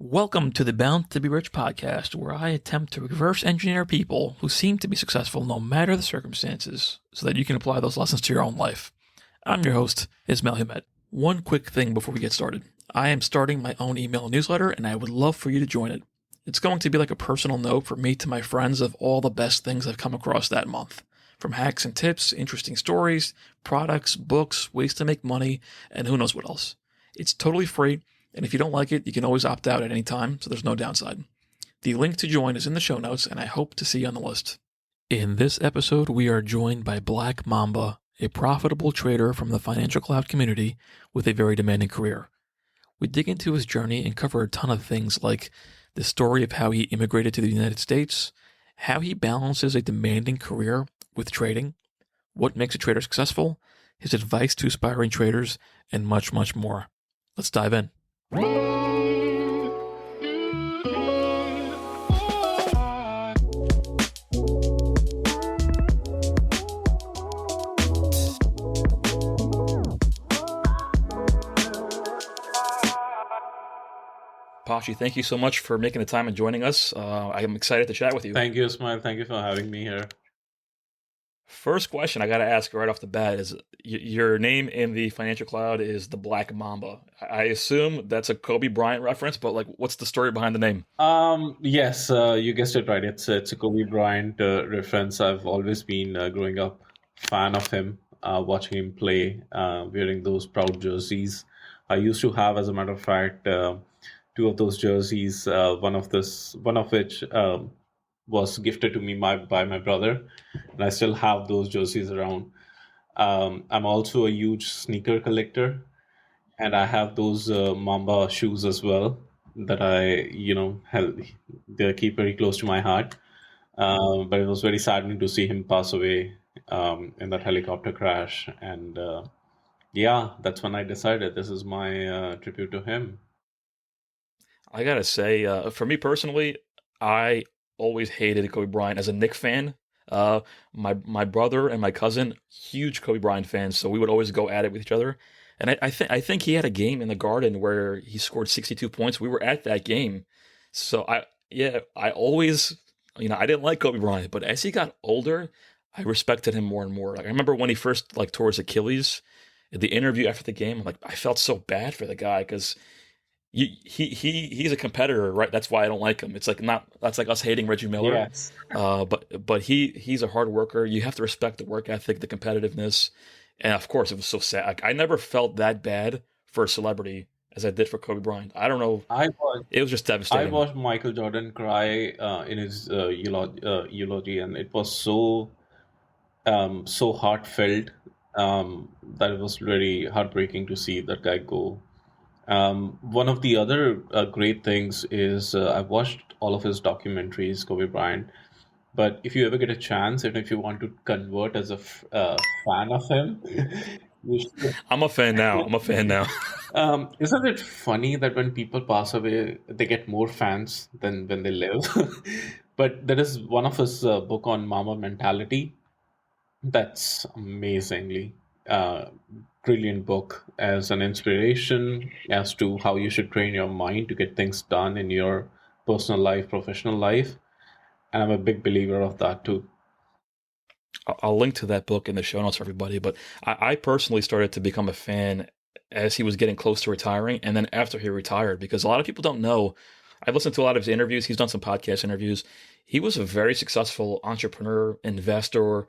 Welcome to the Bound to be Rich podcast, where I attempt to reverse engineer people who seem to be successful no matter the circumstances, so that you can apply those lessons to your own life. I'm your host, Ismail Hamed. One quick thing before we get started. I am starting my own email newsletter, and I would love for you to join it. It's going to be like a personal note from me to my friends of all the best things I've come across that month. From hacks and tips, interesting stories, products, books, ways to make money, and who knows what else. It's totally free. And if you don't like it, you can always opt out at any time, so there's no downside. The link to join is in the show notes, and I hope to see you on the list. In this episode, we are joined by Black Mamba, a profitable trader from the financial cloud community with a very demanding career. We dig into his journey and cover a ton of things like the story of how he immigrated to the United States, how he balances a demanding career with trading, what makes a trader successful, his advice to aspiring traders, and much, much more. Let's dive in. Pashi, thank you so much for making the time and joining us. I'm excited to chat with you. Thank you, Ismail. Thank you for having me here. First question I got to ask right off the bat is your name in the financial cloud is the Black Mamba. I assume that's a Kobe Bryant reference, but what's the story behind the name? Yes, you guessed it right. It's a Kobe Bryant reference. I've always been growing up fan of him, watching him play, wearing those proud jerseys. I used to have, as a matter of fact, two of those jerseys. One of which was gifted to me by my brother, and I still have those jerseys around. I'm also a huge sneaker collector, and I have those Mamba shoes as well that they keep very close to my heart. But it was very saddening to see him pass away in that helicopter crash, and yeah, that's when I decided this is my tribute to him. I gotta say, for me personally, I always hated Kobe Bryant as a Knicks fan. My brother and my cousin, huge Kobe Bryant fans, so we would always go at it with each other. And I think he had a game in the Garden where he scored 62 points. We were at that game, so I always, I didn't like Kobe Bryant, but as he got older, I respected him more and more. Like I remember when he first tore his Achilles, the interview after the game, I felt so bad for the guy because he's a competitor, right? That's why I don't like him. It's that's like us hating Reggie Miller. Yes. But he's a hard worker. You have to respect the work ethic, the competitiveness, and of course, it was so sad. I never felt that bad for a celebrity as I did for Kobe Bryant. I don't know. I was It was just I devastating. watched Michael Jordan cry in his eulogy, and it was so heartfelt that it was very heartbreaking to see that guy go. One of the other great things is I've watched all of his documentaries, Kobe Bryant. But if you ever get a chance, and if you want to convert as a fan of him, you should. I'm a fan now. I'm a fan now. Isn't it funny that when people pass away, they get more fans than when they live? But there is one of his book on Mama mentality. That's amazingly uh, brilliant book as an inspiration as to how you should train your mind to get things done in your personal life, professional life. And I'm a big believer of that too. I'll link to that book in the show notes for everybody. But I personally started to become a fan as he was getting close to retiring, and then after he retired, because a lot of people don't know. I've listened to a lot of his interviews. He's done some podcast interviews. He was a very successful entrepreneur, investor.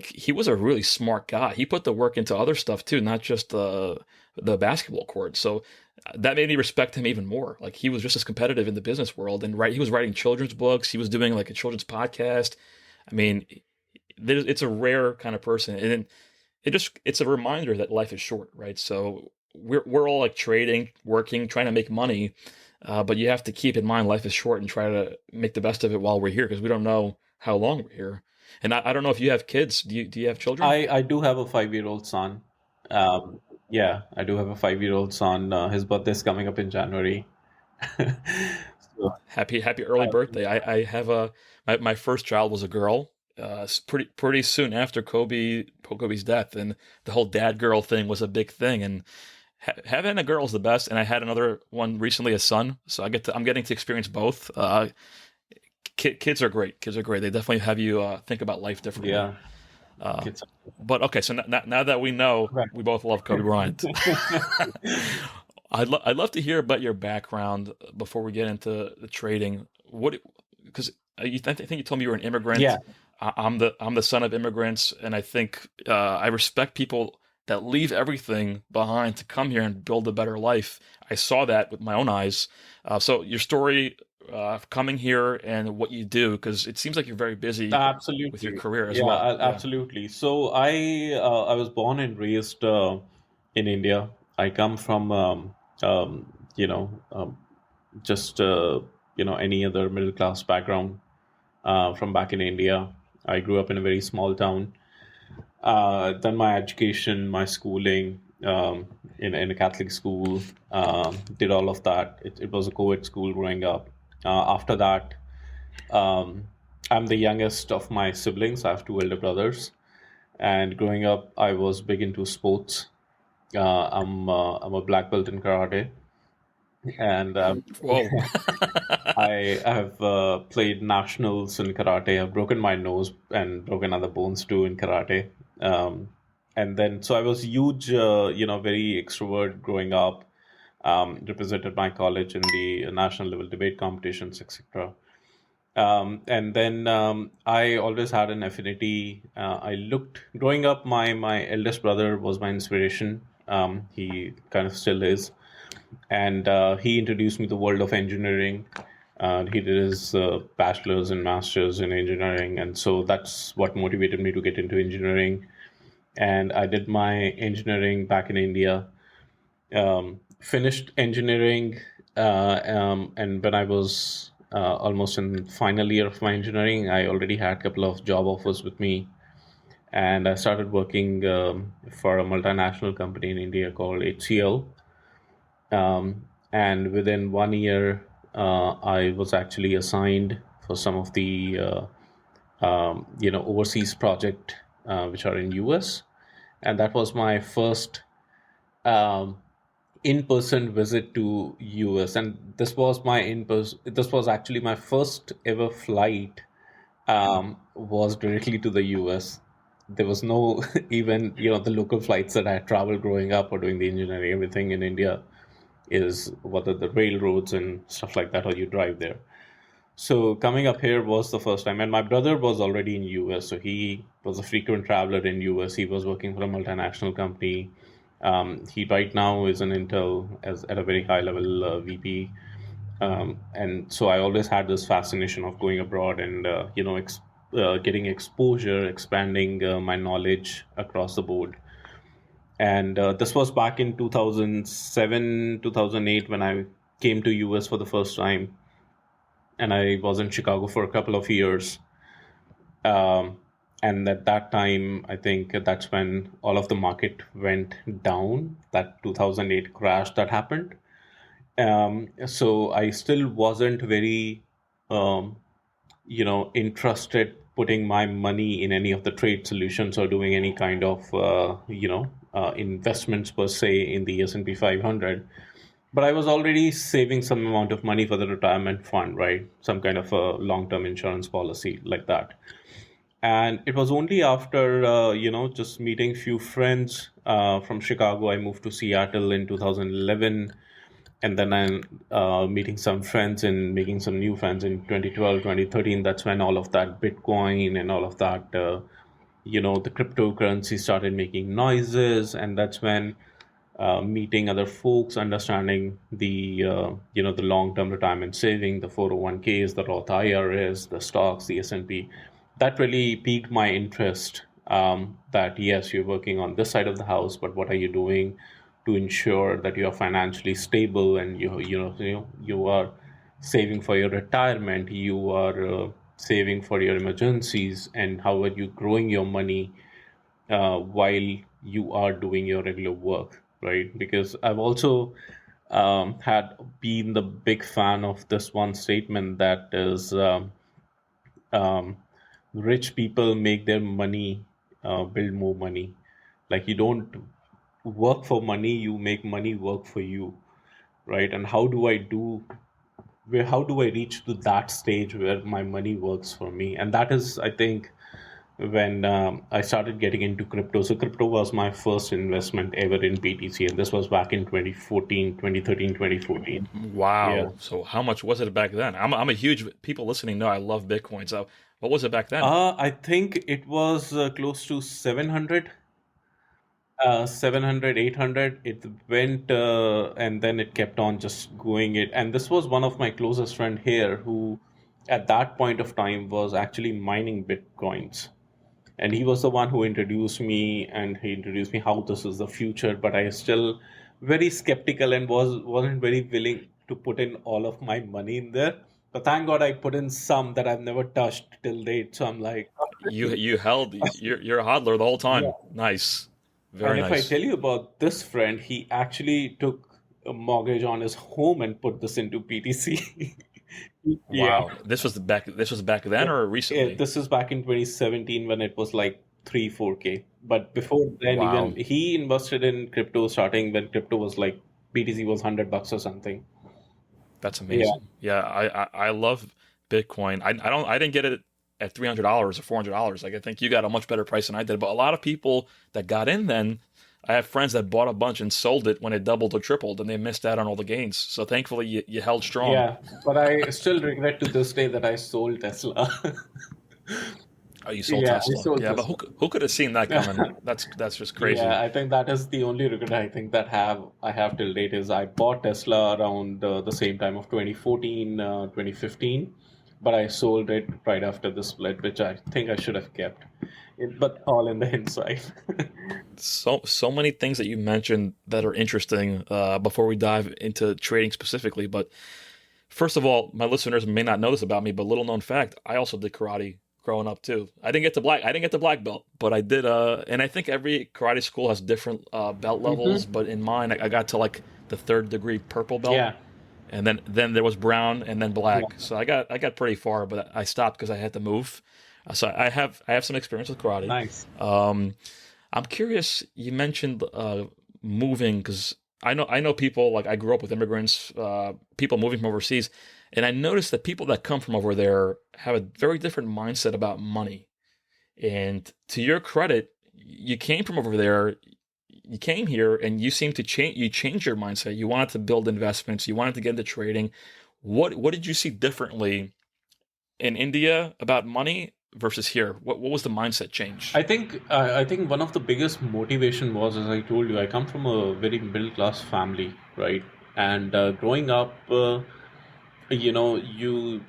He was a really smart guy. He put the work into other stuff too, not just the basketball court. So that made me respect him even more. He was just as competitive in the business world, and he was writing children's books. He was doing a children's podcast. I mean, it's a rare kind of person, and it's a reminder that life is short, right? So we're all trading, working, trying to make money, but you have to keep in mind life is short and try to make the best of it while we're here, because we don't know how long we're here. And I don't know if you have kids. Do you have children? I do have a 5-year-old son. Yeah, I do have a 5-year-old son. His birthday's coming up in January. So, Happy early uh, birthday. I have my first child was a girl. Pretty soon after Kobe's death, and the whole dad girl thing was a big thing. And Having a girl is the best, and I had another one recently, a son. So I'm getting to experience both. Kids are great. Kids are great. They definitely have you think about life differently. Yeah, Uh, kids. but okay, so now that we know Right. we both love Kobe Bryant, I'd love to hear about your background before we get into the trading. What because I think you told me you were an Yeah, immigrant. I'm the son of immigrants, and I think I respect people that leave everything behind to come here and build a better life. I saw that with my own eyes. So your story coming here and what you do, because it seems like you're very busy with your absolutely. career as Yeah, well. Yeah. absolutely. So I was born and raised in India. I come from you know just any other middle class background from back in India. I grew up in a very small town. Done my education, my schooling in a Catholic school. Did all of that. It was a co-ed school growing up. After that, um, I'm the youngest of my siblings. I have two elder brothers. And growing up, I was big into sports. I'm a black belt in karate, and Whoa. I have played nationals in karate. I've broken my nose and broken other bones too in karate. Um, and then, so I was huge, very extrovert growing up. Represented my college in the national level debate competitions, etc. And then I always had an affinity. I looked growing up. My eldest brother was my inspiration. He kind of still is, and he introduced me to the world of engineering. He did his bachelor's and master's in engineering, and so that's what motivated me to get into engineering. And I did my engineering back in India. Finished engineering, and when I was almost in final year of my engineering, I already had a couple of job offers with me, and I started working for a multinational company in India called HCL. And within 1 year, I was actually assigned for some of the overseas project which are in US, and that was my first um, in-person visit to US, and this was my in-person. This was actually my first ever flight. Was directly to the US. There was no even the local flights that I had traveled growing up or doing the engineering. Everything in India is whether the railroads and stuff like that, or you drive there. So coming up here was the first time, and my brother was already in US, so he was a frequent traveler in US. He was working for a multinational company. He right now is an Intel as at a very high level VP, and so I always had this fascination of going abroad and getting exposure, expanding my knowledge across the board. And this was back in 2007, 2008 when I came to US for the first time, and I was in Chicago for a couple of years. Um, and at that time, I think that's when all of the market went down, that 2008 crash that happened. So I still wasn't very, um, interested putting my money in any of the trade solutions or doing any kind of, investments per se in the S&P 500. But I was already saving some amount of money for the retirement fund, right? Some kind of a long-term insurance policy like that. And it was only after, just meeting few friends from Chicago, I moved to Seattle in 2011. And then I'm meeting some friends and making some new friends in 2012, 2013. That's when all of that Bitcoin and all of that, the cryptocurrency started making noises. And that's when meeting other folks, understanding the long-term retirement saving, the 401ks, the Roth IRAs, the stocks, the S&P. That really piqued my interest. That yes, you're working on this side of the house, but what are you doing to ensure that you are financially stable and you are saving for your retirement, you are saving for your emergencies, and how are you growing your money while you are doing your regular work, right? Because I've also had been the big fan of this one statement that is um, rich people make their money build more money. Like you don't work for money, you make money work for you, right? And how do I reach to that stage where my money works for me? And that is, I think, when I started getting into crypto. So crypto was my first investment ever in BTC, and this was back in 2014, 2013, 2014. Yeah. Wow. So how much was it back then? I'm a huge people listening know I love Bitcoin. So what was it back then? I think it was close to 700. 700, 800. It went and then it kept on just going it. And this was one of my closest friend here who at that point of time was actually mining Bitcoins. And he was the one who introduced me, and he introduced me how this is the future. But I still very skeptical and wasn't very willing to put in all of my money in there. But thank God I put in some that I've never touched till date. So I'm like, You held you're a hodler the whole yeah. time. Nice. And Very if I nice. tell you about this friend, he actually took a mortgage on his home and put this into PTC. Yeah. Wow. This was back then or recently? This is back in 2017 when it was like 3, 4K. But before then, even Wow. he invested in crypto starting when crypto was like BTC was $100 or something. That's Yeah. amazing. Yeah, I love Bitcoin. I didn't get it at $300 or $400. Like I think you got a much better price than I did. But a lot of people that got in then, I have friends that bought a bunch and sold it when it doubled or tripled, and they missed out on all the gains. So thankfully, you held strong. Yeah. But I still regret to this day that I sold Tesla. Oh, you sold Yeah, I Tesla. sold Yeah, but Tesla. who could have seen that coming? That's just crazy. Yeah, I think that is the only regret I think that have I have till date is I bought Tesla around the same time of 2014, 2015, but I sold it right after the split, which I think I should have kept. But all in the hindsight. So many things that you mentioned that are interesting. Before we dive into trading specifically, but first of all, my listeners may not know this about me, but little known fact, I also did karate growing up too. I didn't get to black belt, but I did and I think every karate school has different belt levels, Hmm. but in mine I got to like the third degree purple belt, Yeah, and then there was brown and then black. yeah, So I got pretty far, but I stopped because I had to move. So I have some experience with karate. nice. Um, I'm curious. You mentioned moving because I know people like I grew up with immigrants, people moving from overseas, and I noticed that people that come from over there have a very different mindset about money. And to your credit, you came from over there. You came here and you seem to change. You changed your mindset. You wanted to build investments. You wanted to get into trading. What did you see differently in India about money versus here? What was the mindset change? I think one of the biggest motivation was, as I told you, I come from a very middle class family, right? And growing up, you know, you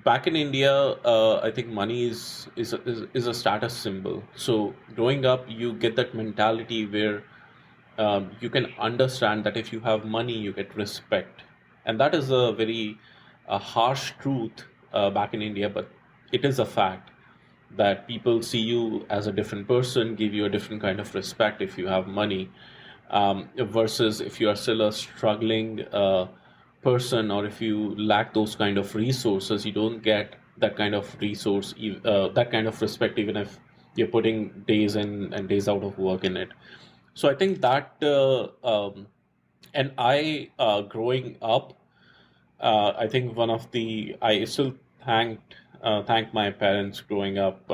back in India, I think money is a status symbol. So growing up, you get that mentality where you can understand that if you have money, you get respect, and that is a very harsh truth back in India, but it is a fact that people see you as a different person, give you a different kind of respect if you have money, versus if you are still a struggling person, or if you lack those kind of resources, you don't get that kind of that kind of respect, even if you're putting days in and days out of work in it. So I think that, and I, growing up, I think one of the I still thank my parents growing up.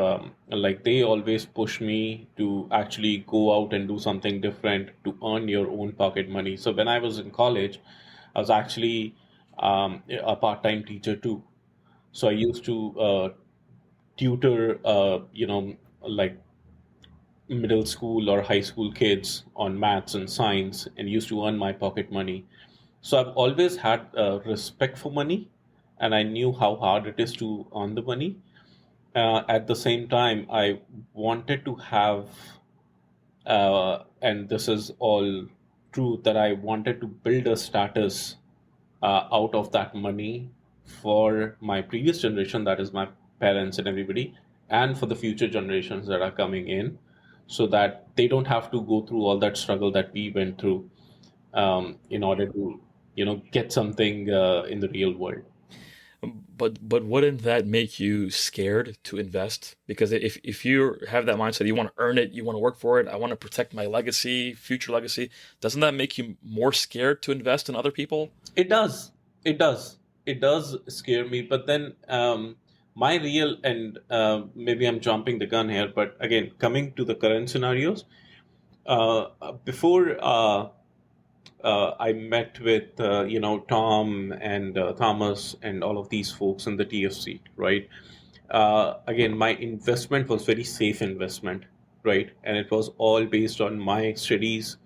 Like they always push me to actually go out and do something different to earn your own pocket money. So when I was in college, I was actually a part-time teacher too. So I used to tutor, like middle school or high school kids on maths and science, and used to earn my pocket money. So I've always had respect for money, and I knew how hard it is to earn the money. At the same time, I wanted to have, and this is all true, that I wanted to build a status out of that money for my previous generation, that is my parents and everybody, and for the future generations that are coming in, so that they don't have to go through all that struggle that we went through in order to, get something in the real world. But wouldn't that make you scared to invest? Because if you have that mindset, you want to earn it, you want to work for it, I want to protect my legacy, future legacy, doesn't that make you more scared to invest in other people? It does. It does. It does scare me. But then my real, and maybe I'm jumping the gun here, but again, coming to the current scenarios, before I met with Tom and Thomas and all of these folks in the TFC, right? Again, my investment was very safe investment, right? And it was all based on my studies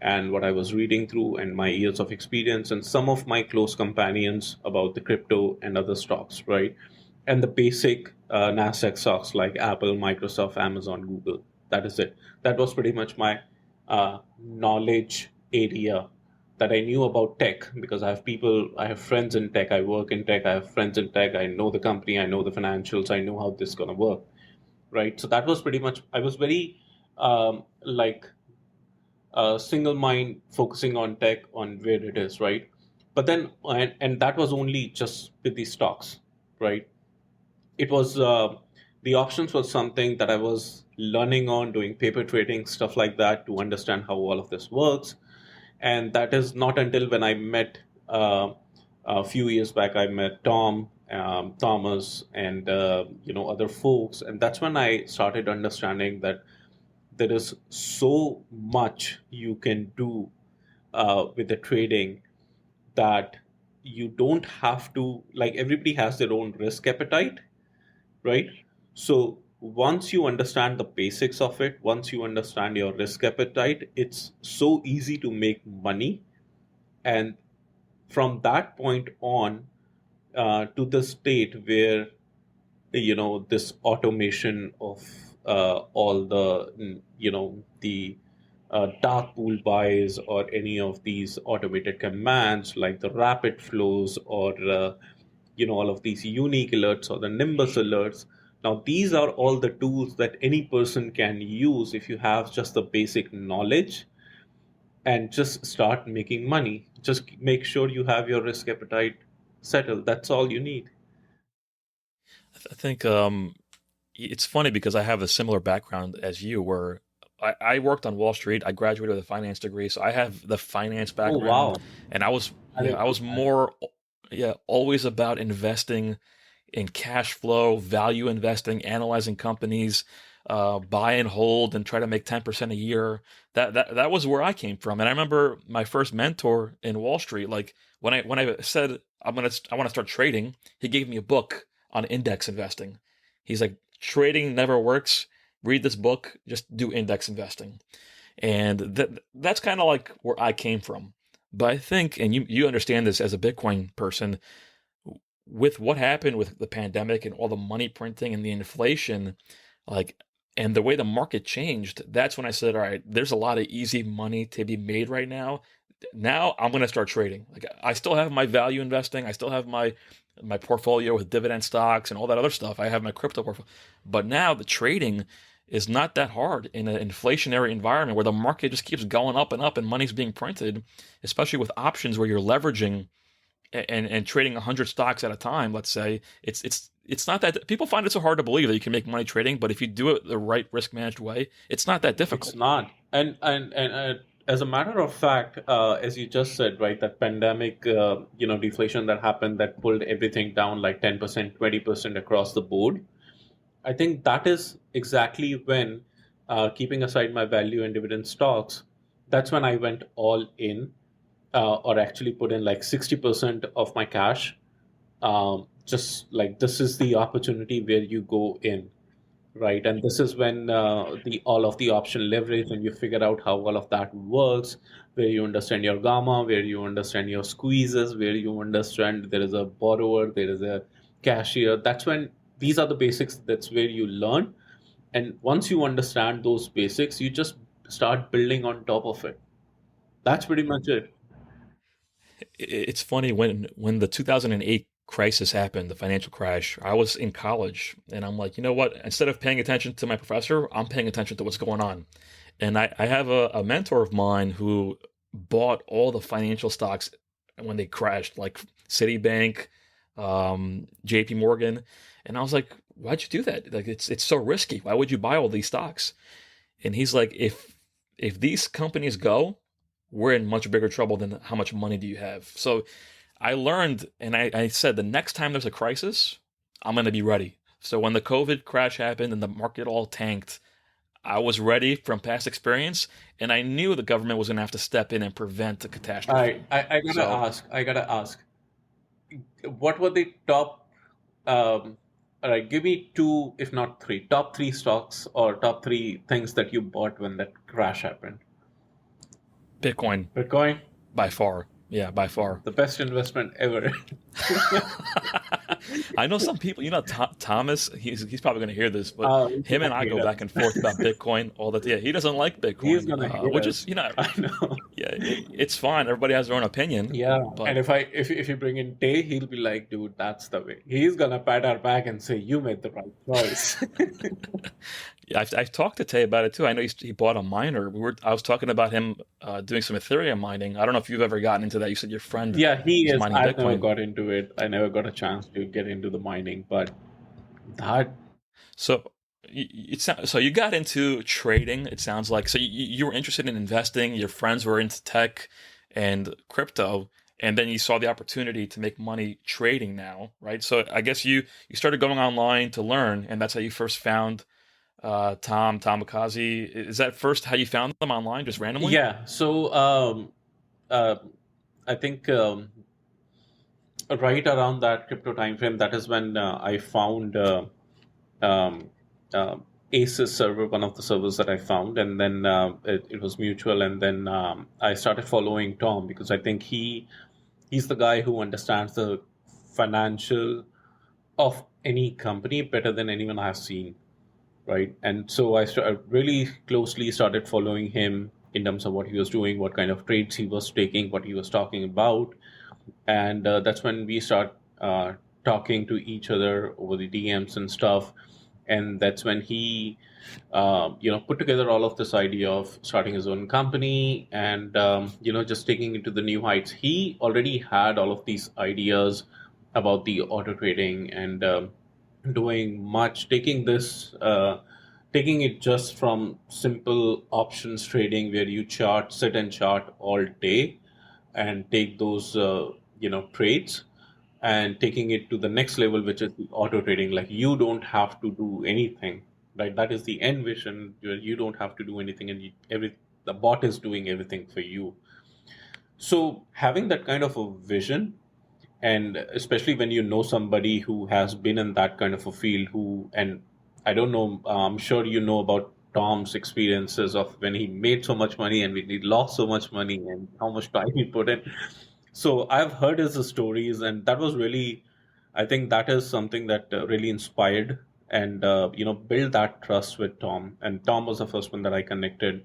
and what I was reading through and my years of experience and some of my close companions about the crypto and other stocks, right? And the basic Nasdaq stocks like Apple, Microsoft, Amazon, Google. That is it. That was pretty much my knowledge area that I knew about tech because I have friends in tech, I work in tech, I have friends in tech, I know the company, I know the financials, I know how this is going to work, right? So that was pretty much, I was very like single mind focusing on tech, on where it is, right? But then, and that was only just with the stocks, right? It was, the options was something that I was learning on, doing paper trading, stuff like that to understand how all of this works. And that is not until when I met a few years back. I met Tom, Thomas, and other folks, and that's when I started understanding that there is so much you can do with the trading that you don't have to, like, everybody has their own risk appetite, right? So once you understand the basics of it, once you understand your risk appetite, it's so easy to make money. And from that point on, to the state where this automation of all the the dark pool buys or any of these automated commands like the rapid flows or all of these unique alerts or the nimbus alerts. Now these are all the tools that any person can use if you have just the basic knowledge and just start making money. Just make sure you have your risk appetite settled. That's all you need. I think it's funny because I have a similar background as you, where I worked on Wall Street. I graduated with a finance degree, so I have the finance Oh, background, wow. and I didn't I know was that. more, yeah, always about investing in cash flow, value investing, analyzing companies, buy and hold, and try to make 10% a year. That was where I came from, and I remember my first mentor in Wall Street. Like when I said I want to start trading, he gave me a book on index investing. He's like, trading never works. Read this book. Just do index investing, and that's kind of like where I came from. But I think, and you understand this as a Bitcoin person, with what happened with the pandemic and all the money printing and the inflation, like, and the way the market changed, that's when I said, all right, there's a lot of easy money to be made right now. Now I'm going to start trading. Like, I still have my value investing. I still have my portfolio with dividend stocks and all that other stuff. I have my crypto portfolio. But now the trading is not that hard in an inflationary environment where the market just keeps going up and up and money's being printed, especially with options where you're leveraging and trading 100 stocks at a time. Let's say it's not that people find it so hard to believe that you can make money trading, but if you do it the right risk managed way, it's not that It's difficult. not. And as a matter of fact, as you just said, right, that pandemic, deflation that happened that pulled everything down like 10%, 20% across the board. I think that is exactly when, keeping aside my value and dividend stocks, that's when I went all in, or actually put in like 60% of my cash. Just like this is the opportunity where you go in, right? And this is when the all of the option leverage, and you figure out how all of that works, where you understand your gamma, where you understand your squeezes, where you understand there is a borrower, there is a cashier. That's when these are the basics. That's where you learn. And once you understand those basics, you just start building on top of it. That's pretty much it. It's funny when the 2008 crisis happened, the financial crash. I was in college, and I'm like, you know what? Instead of paying attention to my professor, I'm paying attention to what's going on. And I have a mentor of mine who bought all the financial stocks when they crashed, like Citibank, JP Morgan. And I was like, why'd you do that? Like, it's so risky. Why would you buy all these stocks? And he's like, if these companies go, we're in much bigger trouble than how much money do you have. So I learned, and I said, the next time there's a crisis, I'm going to be ready. So when the COVID crash happened and the market all tanked, I was ready from past experience, and I knew the government was going to have to step in and prevent a catastrophe. I gotta So ask. I gotta ask. What were the top? All right, give me two, if not three, top three stocks or top three things that you bought when that crash happened. Bitcoin, Bitcoin, by far, yeah, by far. the best investment ever. I know some people, Thomas, he's probably going to hear this, but He's him gonna and I hate go us. back and forth about Bitcoin all the time. Yeah, he doesn't like He's Bitcoin, gonna hate which us. is, I know. yeah, it's fine. Everybody has their own opinion, Yeah, and but if you bring in Tay, he'll be like, dude, that's the way. He's gonna pat our back and say, you made the right choice. yeah, I've talked to Tay about it too. I know he bought a miner. I was talking about him doing some Ethereum mining. I don't know if you've ever gotten into that. You said your friend Yeah, he is is. mining I've never Bitcoin. got into it. I never got a chance to get into the mining, but that, So so you got into trading. It sounds like you were interested in investing. Your friends were into tech and crypto, and then you saw the opportunity to make money trading now, right? So I guess you started going online to learn, and that's how you first found Tom Tomikaze. Is that first how you found them online, just randomly? yeah. So uh, I think right around that crypto time frame, that is when I found um, uh, Aces server, one of the servers that I found, and then it was mutual, and then I started following Tom because I think he's the guy who understands the financial of any company better than anyone I've seen, right? And so I really closely started following him in terms of what he was doing, what kind of trades he was taking, what he was talking about, and that's when we start talking to each other over the DMs and stuff. And that's when he, put together all of this idea of starting his own company and just taking it to the new heights. He already had all of these ideas about the auto trading and doing much, taking it just from simple options trading where you sit and chart all day and take those trades and taking it to the next level, which is the auto trading. Like you don't have to do anything, right? That is the end vision where you don't have to do anything, and the bot is doing everything for you. So having that kind of a vision, and especially when you know somebody who has been in that kind of a field, and I don't know, I'm sure you know about Tom's experiences of when he made so much money and when he lost so much money and how much time he put in. So I've heard his stories, and that was really, I think that is something that really inspired and build that trust with Tom. And Tom was the first one that I connected,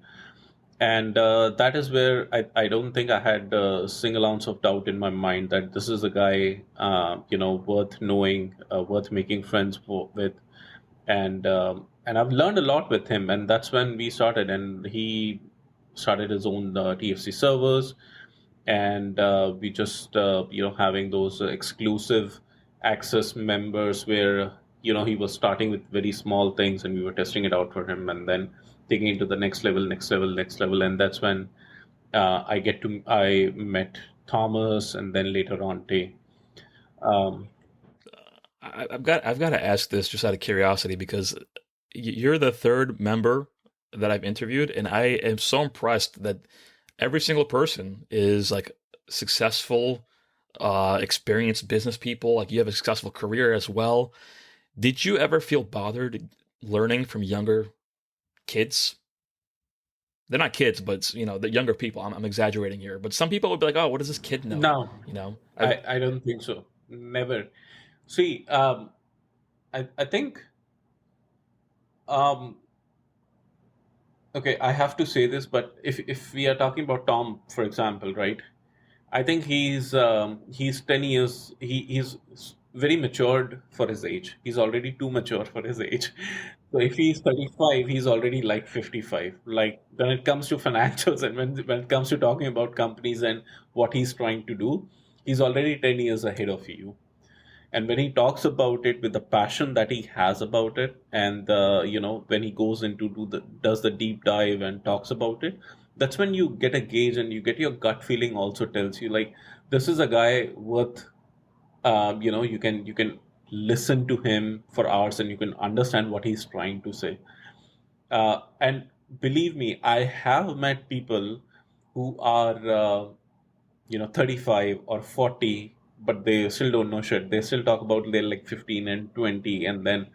and that is where I don't think I had a single ounce of doubt in my mind that this is a guy worth knowing, worth making friends with, and I've learned a lot with him, and that's when we started, and he started his own TFC servers, and we just having those exclusive access members where he was starting with very small things and we were testing it out for him and then taking it to the next level, next level, next level, and that's when I met Thomas and then later on Tay. um, I've got to ask this just out of curiosity because you're the third member that I've interviewed, and I am so impressed that every single person is like successful, experienced business people. Like you have a successful career as well. Did you ever feel bothered learning from younger kids? They're not kids, but the younger people. I'm exaggerating here, but some people would be like, "Oh, what does this kid know?" no, I've I don't think so. Never. See, I think um, okay, I have to say this, but if we are talking about Tom, for example, right? I think he's 10 years. He's very matured for his age. He's already too mature for his age. So if he's 35, he's already like 55. Like when it comes to financials and when it comes to talking about companies and what he's trying to do, he's already 10 years ahead of you. And when he talks about it with the passion that he has about it, and when he goes into does the deep dive and talks about it, that's when you get a gauge and you get your gut feeling also tells you like this is a guy worth you can listen to him for hours and you can understand what he's trying to say. And believe me, I have met people who are 35 or 40, but they still don't know shit. They still talk about they're like 15 and 20, and then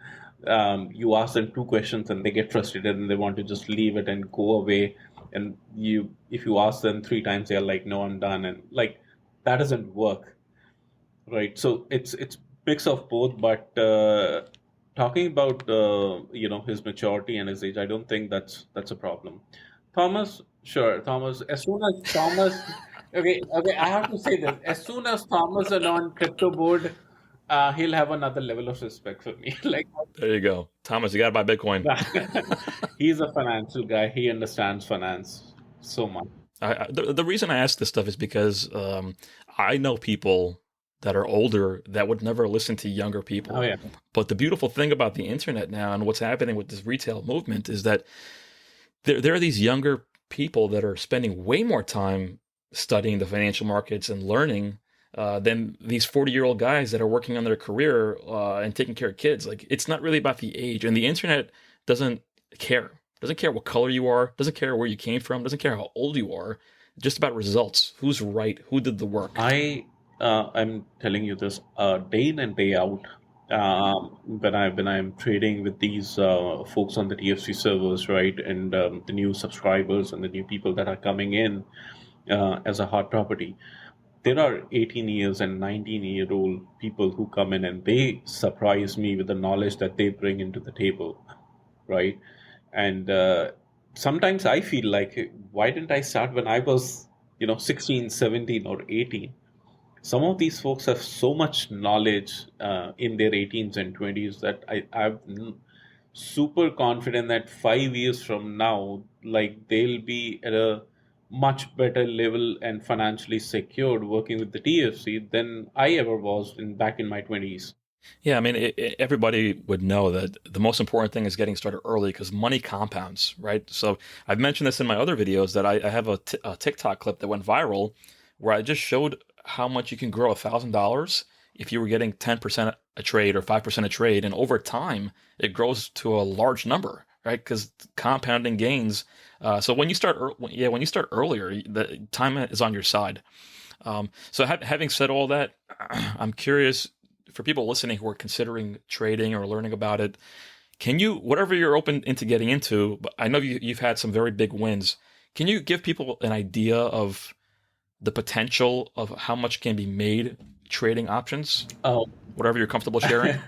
you ask them two questions and they get frustrated and they want to just leave it and go away. And if you ask them three times, they're like, "No, I'm done," and like that doesn't work. Right. So it's mix of both, but talking about his maturity and his age, I don't think that's a problem. Thomas, sure, Thomas. As soon as Thomas, okay, I have to say this. As soon as Thomas is on crypto board, he'll have another level of respect for me. Like There you go. Thomas, you got to buy Bitcoin. he's a financial guy. He understands finance so much. The reason I ask this stuff is because I know people that are older that would never listen to younger people. Oh yeah. But the beautiful thing about the internet now and what's happening with this retail movement is that there are these younger people that are spending way more time studying the financial markets and learning than these 40-year-old guys that are working on their career and taking care of kids. Like, it's not really about the age, and the internet doesn't care. Doesn't care what color you are, doesn't care where you came from, doesn't care how old you are. Just about results. Who's right? Who did the work? I'm telling you this day in and day out. When I'm trading with these folks on the TFC servers, right, and the new subscribers and the new people that are coming in as a hot property, there are 18 years and 19-year-old people who come in and they surprise me with the knowledge that they bring into the table, right? And sometimes I feel like, why didn't I start when I was 16, 17, or 18? Some of these folks have so much knowledge in their 18s and 20s that I'm super confident that 5 years from now, like they'll be at a much better level and financially secured working with the TFC than I ever was back in my 20s. Yeah, I mean, everybody would know that the most important thing is getting started early because money compounds, right? So I've mentioned this in my other videos that I have a TikTok clip that went viral where I just showed how much you can grow $1,000 if you were getting 10% a trade or 5% a trade, and over time it grows to a large number, right? Because compounding gains. So when you start, when you start earlier, the time is on your side. So having said all that, I'm curious for people listening who are considering trading or learning about it. Can you, whatever you're open into getting into, but I know you've had some very big wins. Can you give people an idea of the potential of how much can be made trading options? Oh, Whatever you're comfortable sharing.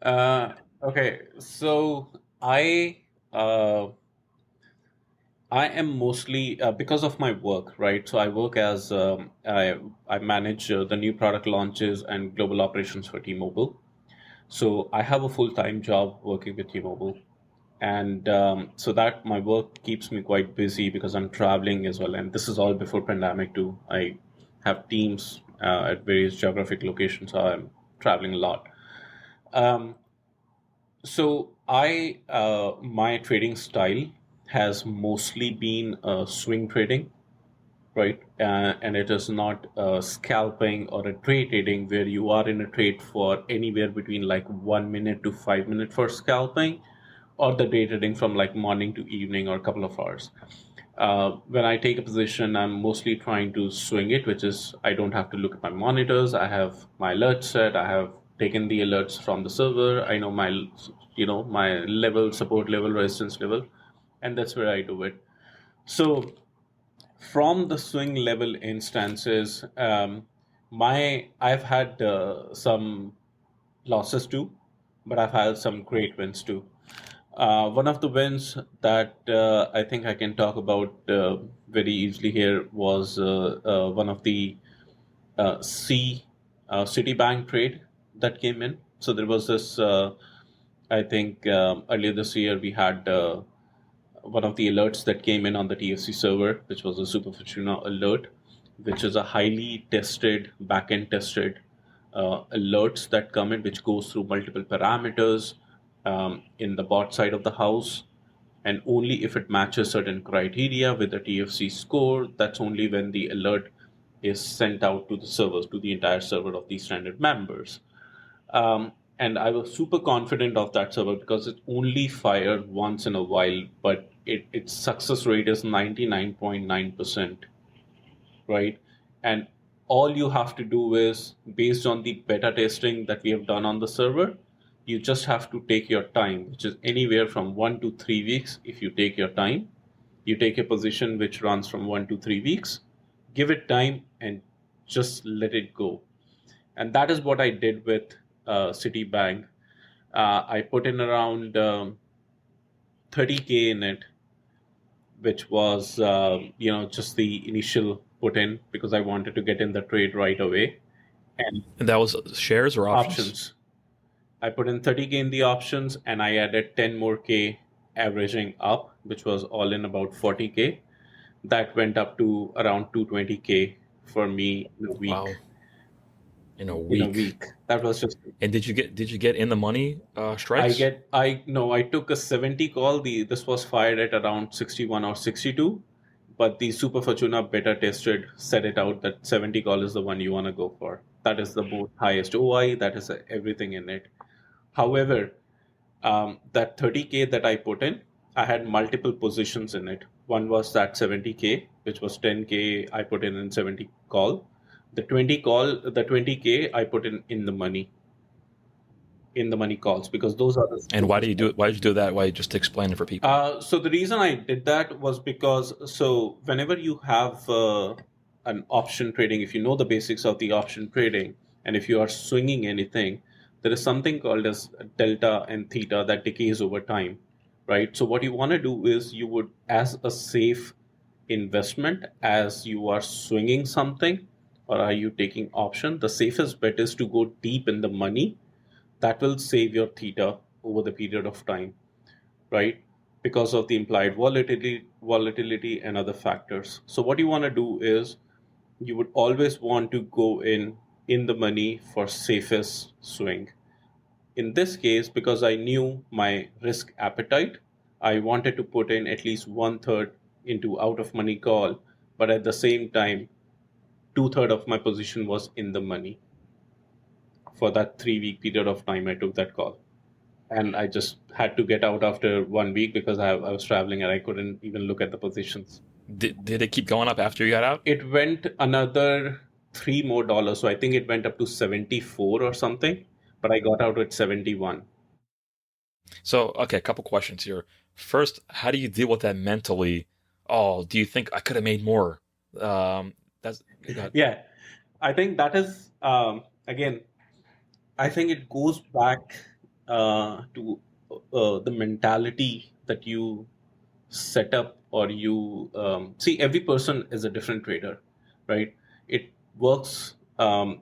okay. So I am mostly because of my work, right? So I work as I manage the new product launches and global operations for T-Mobile. So I have a full-time job working with T-Mobile, and so that my work keeps me quite busy because I'm traveling as well. And this is all before pandemic too. I have teams at various geographic locations, so I'm traveling a lot. Um, so my trading style has mostly been swing trading, right? And it is not scalping or a trade trading where you are in a trade for anywhere between like 1 minute to 5 minutes for scalping, or the day trading from like morning to evening or a couple of hours. When I take a position, I'm mostly trying to swing it, which is I don't have to look at my monitors. I have my alert set. I have taken the alerts from the server. I know my level, support level, resistance level, and that's where I do it. So from the swing level instances, my I've had some losses too, but I've had some great wins too. One of the wins that I think I can talk about very easily here was one of the Citibank trade that came in. So there was this. I think earlier this year we had one of the alerts that came in on the TFC server, which was a Super Fortuna alert, which is a highly tested, back-end tested alerts that come in, which goes through multiple parameters in the bot side of the house. And only if it matches certain criteria with a TFC score, that's only when the alert is sent out to the servers, to the entire server of these stranded members. And I was super confident of that server because it only fired once in a while, but its success rate is 99.9%, right? And all you have to do is, based on the beta testing that we have done on the server, you just have to take your time, which is anywhere from 1 to 3 weeks. If you take your time, you take a position which runs from 1 to 3 weeks, give it time, and just let it go. And that is what I did with Citibank. I put in around 30K in it, which was just the initial put in because I wanted to get in the trade right away. And that was shares or options? Options. I put in 30K in the options, and I added 10 more K averaging up, which was all in about 40K. That went up to around 220K for me in a week. Wow. In a week. That was just. And did you get in the money strikes? I took a 70 call. This was fired at around 61 or 62, but the Super Fortuna beta tested set it out that 70 call is the one you want to go for. That is the most highest OI. That is everything in it. However, that 30K that I put in, I had multiple positions in it. One was that 70K, which was 10K I put in 70 call. The 20K I put in the money calls, because those are the. And why did you do it? Why did you do that? Why just explain it for people? So the reason I did that was because, whenever you have an option trading, if you know the basics of the option trading, and if you are swinging anything, there is something called as delta and theta that decays over time, right? So what you want to do is, you would, as a safe investment, as you are swinging something or are you taking option, the safest bet is to go deep in the money. That will save your theta over the period of time, right? Because of the implied volatility and other factors. So what you want to do is, you would always want to go in the money for safest swing. In this case, because I knew my risk appetite, I wanted to put in at least 1/3 into out of money call, but at the same time, 2/3 of my position was in the money. For that 3-week period of time, I took that call. And I just had to get out after 1 week because I was traveling and I couldn't even look at the positions. Did it keep going up after you got out? It went another $3 more. So I think it went up to 74 or something, but I got out at 71. So, okay, a couple questions here. First, how do you deal with that mentally? Oh, do you think I could have made more? Yeah, I think that is, again, I think it goes back to the mentality that you set up, or you see. Every person is a different trader, right? It works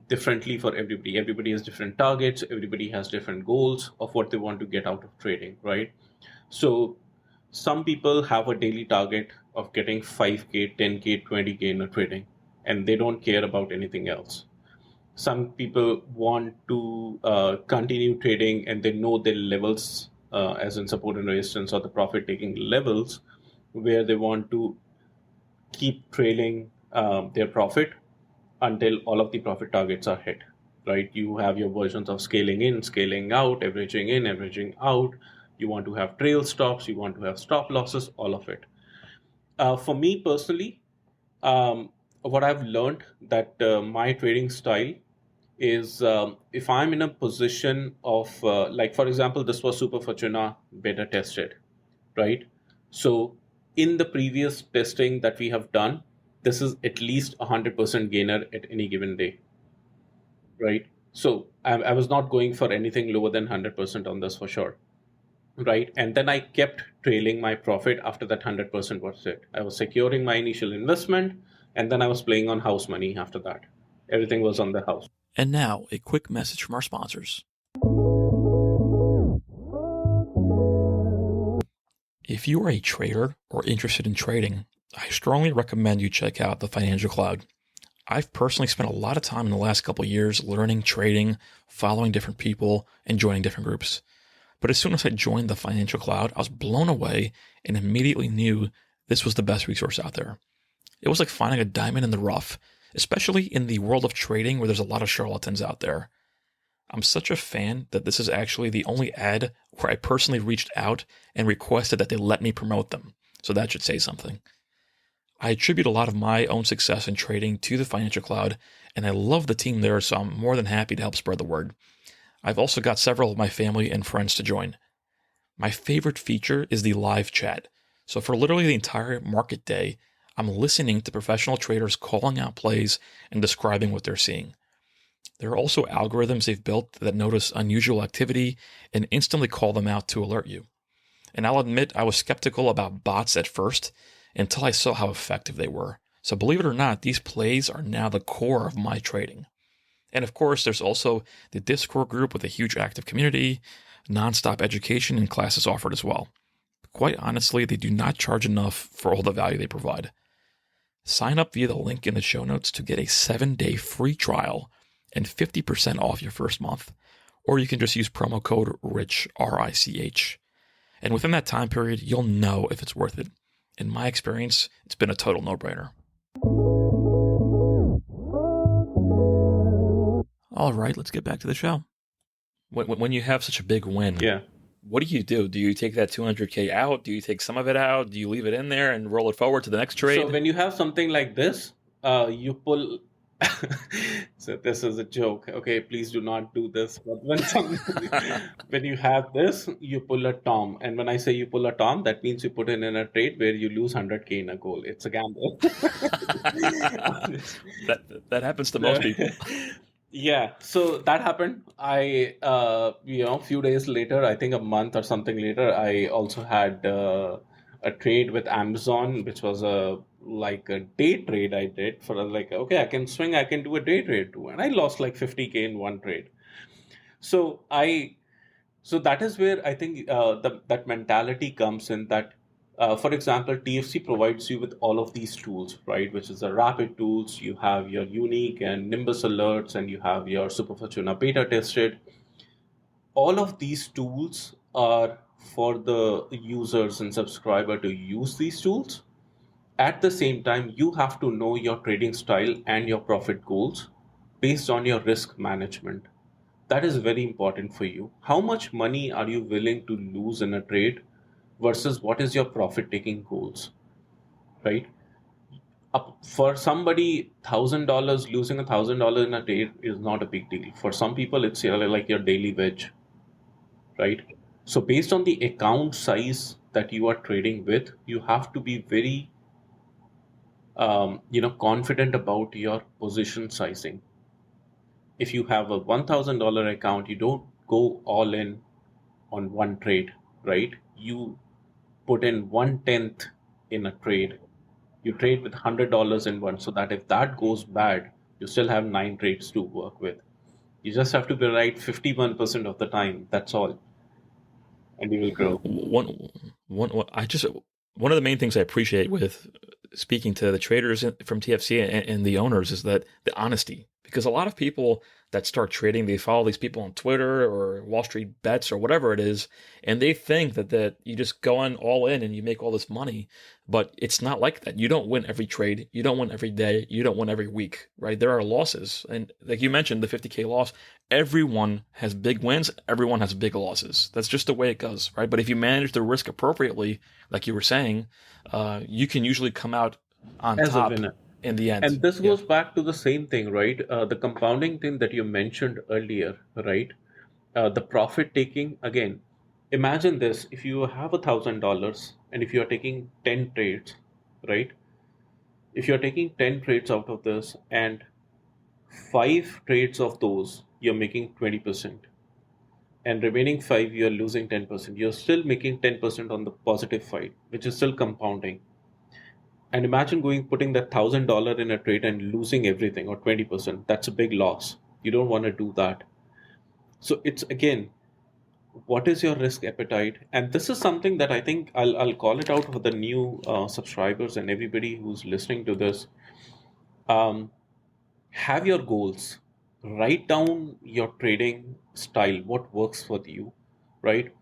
differently for everybody. Everybody has different targets. Everybody has different goals of what they want to get out of trading, right? So some people have a daily target of getting 5K, 10K, 20K in a trading, and they don't care about anything else. Some people want to continue trading, and they know their levels, as in support and resistance, or the profit taking levels, where they want to keep trailing their profit until all of the profit targets are hit, right? You have your versions of scaling in, scaling out, averaging in, averaging out. You want to have trail stops, you want to have stop losses, all of it. For me personally, what I've learned that my trading style is, if I'm in a position of, like, for example, this was Super Fortuna beta tested, right? So in the previous testing that we have done, this is at least 100% gainer at any given day, right? So I was not going for anything lower than 100% on this for sure, right? And then I kept trailing my profit after that 100% was hit. I was securing my initial investment, and then I was playing on house money after that. Everything was on the house. And now, a quick message from our sponsors. If you are a trader or interested in trading, I strongly recommend you check out the Financial Cloud. I've personally spent a lot of time in the last couple of years learning, trading, following different people, and joining different groups. But as soon as I joined the financial cloud, I was blown away and immediately knew this was the best resource out there. It was like finding a diamond in the rough, especially in the world of trading where there's a lot of charlatans out there. I'm such a fan that this is actually the only ad where I personally reached out and requested that they let me promote them. So that should say something. I attribute a lot of my own success in trading to the financial cloud, and I love the team there, so I'm more than happy to help spread the word. I've also got several of my family and friends to join. My favorite feature is the live chat. So for literally the entire market day, I'm listening to professional traders calling out plays and describing what they're seeing. There are also algorithms they've built that notice unusual activity and instantly call them out to alert you. And I'll admit I was skeptical about bots at first until I saw how effective they were. So believe it or not, these plays are now the core of my trading. And of course, there's also the Discord group with a huge active community, nonstop education, and classes offered as well. Quite honestly, they do not charge enough for all the value they provide. Sign up via the link in the show notes to get a 7-day free trial and 50% off your first month. Or you can just use promo code RICH, R-I-C-H. And within that time period, you'll know if it's worth it. In my experience, it's been a total no-brainer. All right, let's get back to the show. When you have such a big win, what do? Do you take that 200K out? Do you take some of it out? Do you leave it in there and roll it forward to the next trade? So when you have something like this, you pull. So this is a joke. Okay, please do not do this. But when you have this, you pull a Tom. And when I say you pull a Tom, that means you put in a trade where you lose 100K in a goal. It's a gamble. that happens to most people. Yeah, so that happened. A few days later, I think a month or something later, I also had a trade with Amazon, which was like a day trade I did for okay, I can swing, I can do a day trade too, and I lost like 50K in one trade. So that is where I think that mentality comes in that, for example, TFC provides you with all of these tools, right? Which is the rapid tools. You have your unique and Nimbus alerts, and you have your Super Fortuna beta tested. All of these tools are for the users and subscriber to use these tools. At the same time, you have to know your trading style and your profit goals based on your risk management. That is very important for you. How much money are you willing to lose in a trade versus what is your profit taking goals, right? For somebody, $1,000, losing $1,000 in a trade is not a big deal. For some people, it's like your daily wage, right? So based on the account size that you are trading with, you have to be very confident about your position sizing. If you have a $1,000 account, you don't go all in on one trade, right? You put in 1/10 in a trade. You trade with $100 in one, so that if that goes bad, you still have 9 trades to work with. You just have to be right 51% of the time. That's all, and you will grow. One of the main things I appreciate with speaking to the traders from TFC and the owners is that the honesty. Because a lot of people that start trading, they follow these people on Twitter or Wall Street Bets or whatever it is, and they think that you just go on all in and you make all this money. But it's not like that. You don't win every trade. You don't win every day. You don't win every week, right? There are losses. And like you mentioned, the 50K loss, everyone has big wins. Everyone has big losses. That's just the way it goes, right? But if you manage the risk appropriately, like you were saying, you can usually come out on As a top winner. in the end. And this goes back to the same thing, right? The compounding thing that you mentioned earlier, right? The profit taking, again, imagine this: if you have $1,000 and if you are taking 10 trades, right? If you're taking 10 trades out of this and 5 trades of those, you're making 20%, and remaining 5, you're losing 10%. You're still making 10% on the positive side, which is still compounding. And imagine putting that $1,000 in a trade and losing everything, or 20%. That's a big loss. You don't want to do that. So it's, again, what is your risk appetite? And this is something that I think I'll call it out for the new subscribers and everybody who's listening to this. Um, Have your goals. Write down your trading style, what works for you, right?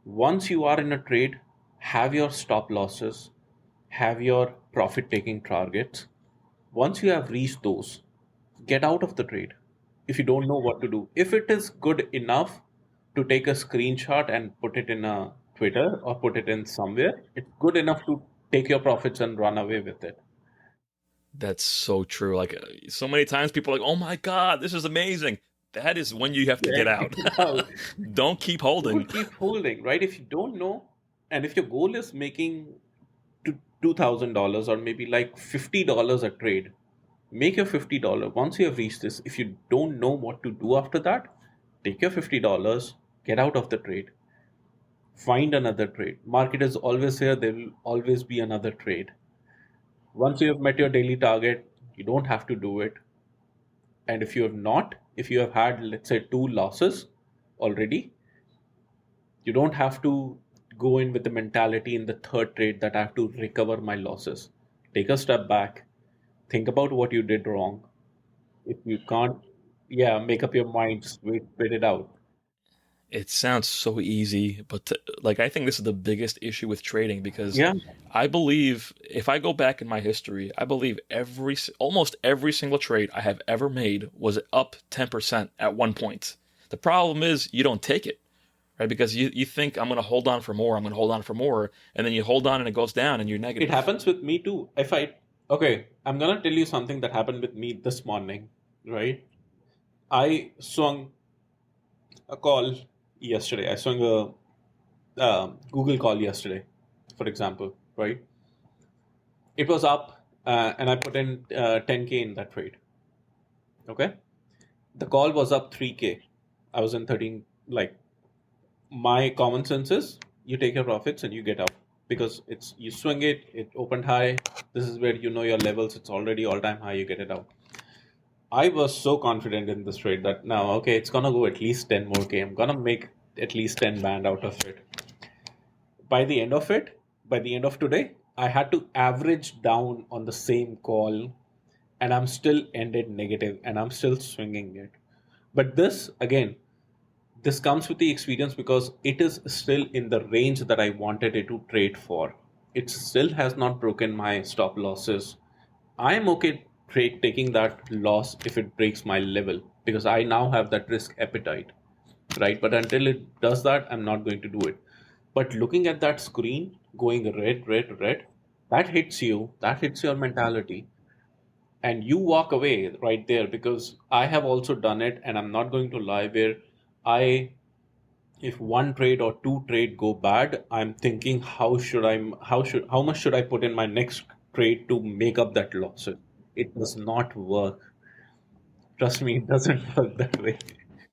Once you are in a trade, have your stop losses, have your profit taking targets. Once you have reached those, get out of the trade. If you don't know what to do, if it is good enough to take a screenshot and put it in a Twitter or put it in somewhere, it's good enough to take your profits and run away with it. That's so true. Like so many times people are like, "Oh my god, this is amazing." That is when you have to Yeah, get out. get out. Don't keep holding. Don't keep holding, right? If you don't know, and if your goal is making $2,000 or maybe like $50 a trade, make your $50. Once you have reached this, if you don't know what to do after that, take your $50, get out of the trade, find another trade. Market is always here, there will always be another trade. Once you have met your daily target, you don't have to do it. And if you have not, if you have had, let's say, two losses already, you don't have to go in with the mentality in the third trade that I have to recover my losses. Take a step back, think about what you did wrong. If you can't, yeah, make up your mind, just wait it out. It sounds so easy, but like I think this is the biggest issue with trading because Yeah, I believe if I go back in my history, I believe almost every single trade I have ever made was up 10% at one point. The problem is you don't take it, right? Because you think I'm going to hold on for more, I'm going to hold on for more, and then you hold on and it goes down and you're it negative. happens with me too. Okay, I'm gonna tell you something that happened with me this morning, right? I swung a call yesterday. I swung a Google call yesterday, for example, right? It was up, and I put in 10K in that trade. Okay, the call was up 3K. I was in 13. Like, my common sense is you take your profits and you get out because it's you swing it, it opened high. This is where you know your levels. It's already all time high. You get it out. I was so confident in this trade that now, okay, it's gonna go at least 10 more K. I'm gonna make at least 10 band out of it. By the end of it, by the end of today, I had to average down on the same call and I'm still ended negative and I'm still swinging it. But this, again, this comes with the experience because it is still in the range that I wanted it to trade for. It still has not broken my stop losses. I am okay trade taking that loss if it breaks my level because I now have that risk appetite, right? But until it does that, I'm not going to do it. But looking at that screen going red, red, red, that hits you, that hits your mentality, and you walk away right there because I have also done it, and I'm not going to lie where I if one trade or two trade go bad, I'm thinking how much should I put in my next trade to make up that loss? It does not work. Trust me, it doesn't work that way.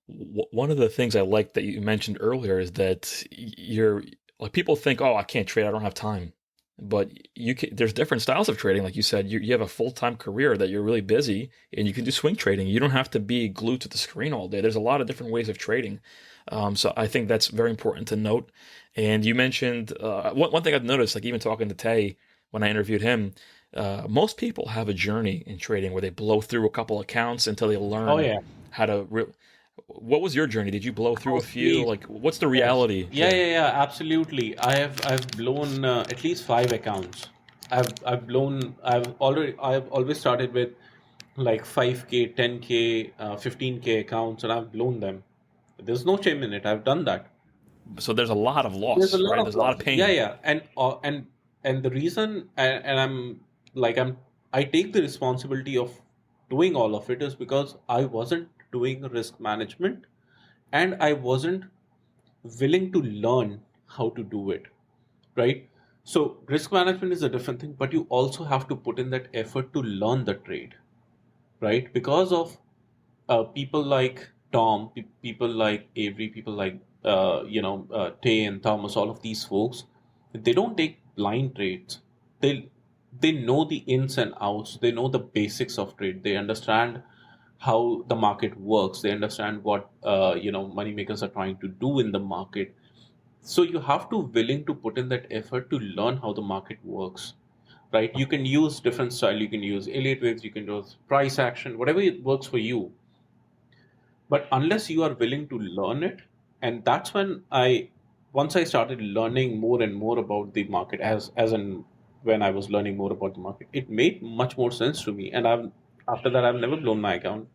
One of the things I like that you mentioned earlier is that you're like people think, oh, I can't trade, I don't have time. But there's different styles of trading. Like you said, you have a full time career that you're really busy, and you can do swing trading. You don't have to be glued to the screen all day. There's a lot of different ways of trading. So I think that's very important to note. And you mentioned one thing I've noticed, like even talking to Tay when I interviewed him, most people have a journey in trading where they blow through a couple accounts until they Oh learn yeah. how to. What was your journey? Did you blow through Oh a few? please. Like, what's the Yes. reality Yeah, there? yeah, yeah, absolutely. I've blown at least five accounts. I've always started with like 5K, 10K, 15K accounts, and I've blown them. There's no shame in it. I've done that. So there's a lot of There's a loss, lot right? of There's a lot of losses. Yeah, pain. yeah, and the reason, and I take the responsibility of doing all of it is because I wasn't doing risk management, and I wasn't willing to learn how to do it, right? So risk management is a different thing, but you also have to put in that effort to learn the trade, right? Because of people like Tom, people like Avery, people like Tay and Thomas, all of these folks, they don't take blind trades. They know the ins and outs. They know the basics of trade. They understand how the market works. They understand what money makers are trying to do in the market. So you have to willing to put in that effort to learn how the market works. right? You can use different style. You can use elite wicks, you can use price action, whatever it works for you. But unless you are willing to learn it, and that's when once I started learning more and more about the market, as in when I was learning more about the market, it made much more sense to me. And after that, I've never blown my account.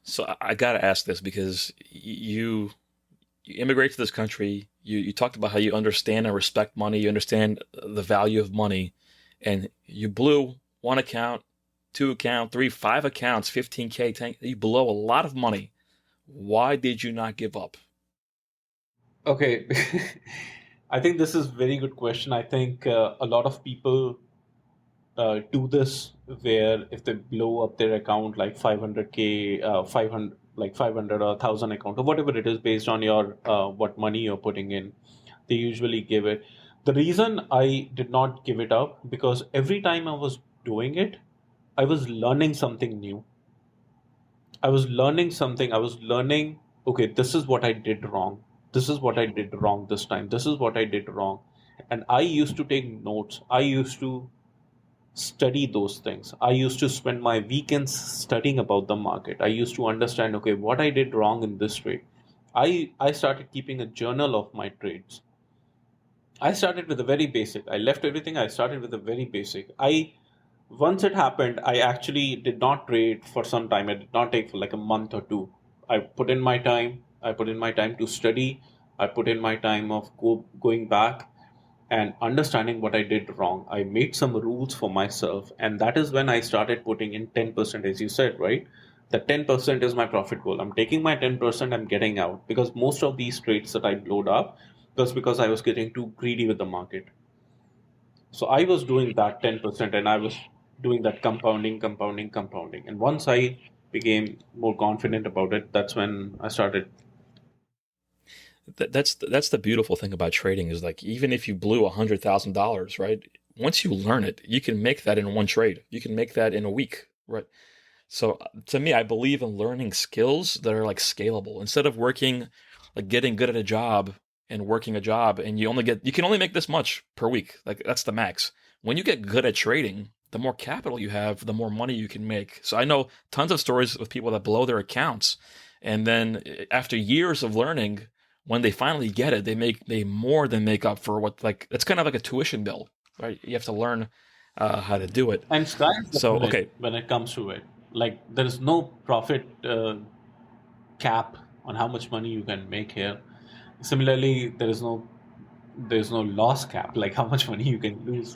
So I got to ask this because you immigrate to this country. You talked about how you understand and respect money. You understand the value of money, and you blew one account, two account, three, five accounts, 15K, 10. You blow a lot of money. Why did you not give up? Okay, I think this is very good question. I think a lot of people do this where if they blow up their account like 500k, 500 like 500 or 1000 account or whatever it is based on your what money you're putting in, they usually give it. The reason I did not give it up because every time I was doing it, I was learning something new. I was learning something. I was learning, okay, this is what I did wrong. This is what I did wrong this time. This is what I did wrong. And I used to take notes. I used to study those things. I used to spend my weekends studying about the market. I used to understand, okay, what I did wrong in this trade. I started keeping a journal of my trades. I started with the very basic. I left everything. I started with the very basic. I Once it happened, I actually did not trade for some time. I did not take for like a month or two. I put in my time. I put in my time to study. I put in my time of going back and understanding what I did wrong. I made some rules for myself, and that is when I started putting in 10%, as you said, right? The 10% is my profit goal. I'm taking my 10%, I'm getting out because most of these trades that I blowed up was because I was getting too greedy with the market. So I was doing that 10% and I was doing that compounding, compounding, compounding. And once I became more confident about it, that's when I started. That's the beautiful thing about trading is like even if you blew $100,000, right? Once you learn it, you can make that in one trade. You can make that in a week, right? So to me, I believe in learning skills that are like scalable. Instead of working, like getting good at a job and working a job, and you can only make this much per week. Like that's the max. When you get good at trading, the more capital you have, the more money you can make. So I know tons of stories with people that blow their accounts, and then after years of learning, when they finally get it, they more than make up for what like it's kind of like a tuition bill, right? You have to learn how to do it. And sky's the So limit okay, when it comes to it. Like there is no profit cap on how much money you can make here. Similarly, there's no loss cap, like how much money you can lose.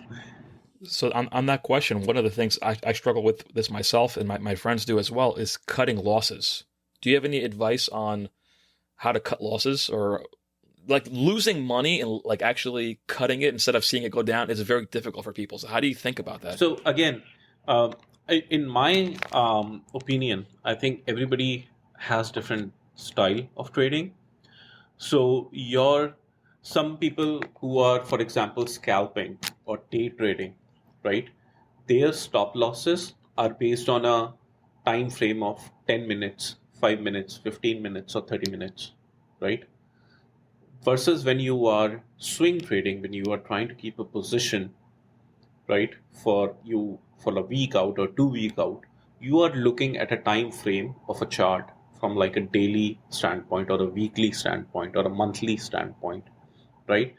so on that question, one of the things I struggle with this myself and my friends do as well is cutting losses. Do you have any advice on how to cut losses or like losing money and like actually cutting it instead of seeing it go down is very difficult for people. So how do you think about that? So again, in my opinion, I think everybody has different style of trading. So your some people who are, for example, scalping or day trading, right? Their stop losses are based on a time frame of 10 minutes, 5 minutes, 15 minutes, or 30 minutes, right? Versus when you are swing trading, when you are trying to keep a position, right, for a week out or 2 week out, you are looking at a time frame of a chart from like a daily standpoint or a weekly standpoint or a monthly standpoint, right?